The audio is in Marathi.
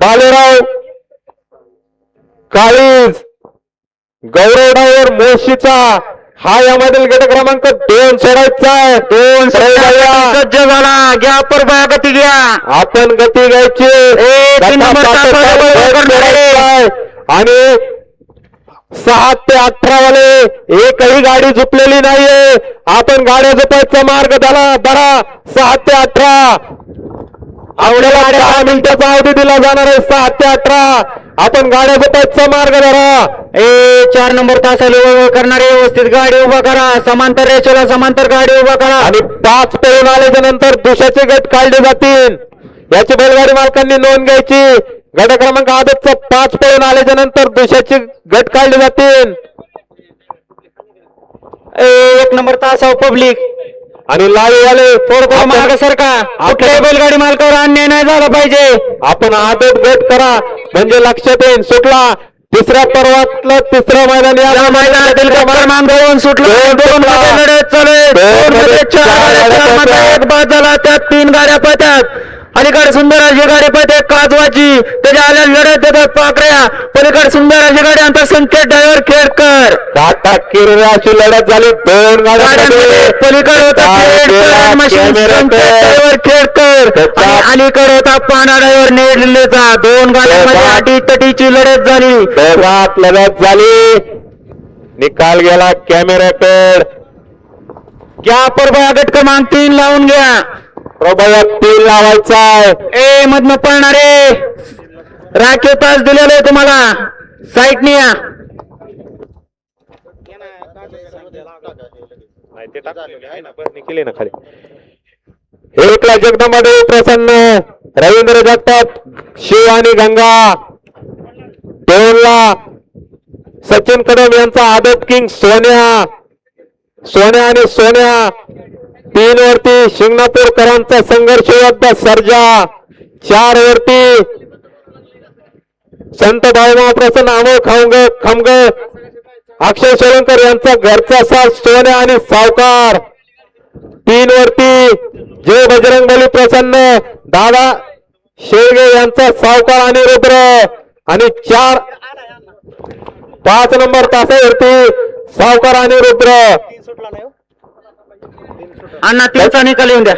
बालेराव काळीज गौरव ड्रायव्हर मोशीचा हा यामधील गट क्रमांक 2 सोडायचा आहे. 2 सज्ज झाला. घ्या परबा गती घ्या. आपण गती घ्यायची आणि 6 ते 18 वाले एकही गाडी झुपलेली नाहीये. आपण गाड्या झुपायचा मार्ग धरा. 6 ते 18 आवड्याला 10 मिनिटाचा अवधी दिला जाणार आहे. 6 ते 18 आपण गाड्या झुपायचा मार्ग धरा. 4 नंबर तासाला करणारे व्यवस्थित गाडी उभा करा. समांतर रेषेला समांतर गाडी उभा करा. आणि 5 पळून आल्याच्या नंतर दुसऱ्याचे गट काढले जातील. याची बैलगाडी मालकांनी नोंद घ्यायची. गट क्रमांक आदतचा 5 पळून आल्याच्या नंतर दुसऱ्याचे गट काढले जातील. 1 नंबर तासाव पब्लिक आणि लाईवाले थोडं मार्ग सरका. कुठल्याही बैलगाडी मालकावर अन्याय नाही झाला पाहिजे. आपण आदत गट करा म्हणजे लक्षात येईल. सुटला तिसऱ्या पर्वातलं तिसरं मैदान या मैदानातील क्रमांक 2 सुटला. 2 लढत चालू आहे. एक बाद झाला. त्यात 3 गाड्या पळतात. अलीकडे सुंदर अशी गाडी पळते काजवाची. त्याच्या आल्या लढत देतात पाकड्या. पलीकडे सुंदर अशी गाडी अंतर संकेत ड्रायव्हर खेडकर. काटा किरव्या अशी लढत झाली. 2 गाड्या पलीकडे होता ड्रायव्हर खेडकर आणि अलीकडे होता पांढरा ड्रायव्हर नेडलेचा. 2 गाड्यांमध्ये अटीतटीची लढत झाली. दोघात लढत झाली. निकाल गेला कॅमेऱ्याकडे. घ्या परबा गट क्रमांक 3 लावून घ्या. प्रभाव 3 लावायचा आहे. मधनं पळणारे राखीव तास दिलेले आहे तुम्हाला. साईटने या. केली ना खाली. 1 ला जगदंबा देवी प्रसन्न, रवींद्र जगताप, शिव आणि गंगा. 2 ला सचिन कदम यांचा आदत किंग सोन्या आणि सोन्या. 3 वरती शिंगणापूरकरांचा संघर्ष योद्धा सर्जा. 4 वरती संत भाऊमा प्रसन्न अमोल खमग अक्षय सोलंकर यांचा घरचा साथ सोन्या आणि सावकार. 3 वरती जय बजरंगबली प्रसन्न दादा शेळगे यांचा सावकार आणि रुद्र. आणि 5 नंबर तासावरती सावकार आणि रुद्र. अण्णा 3चा निकाल येऊन द्या.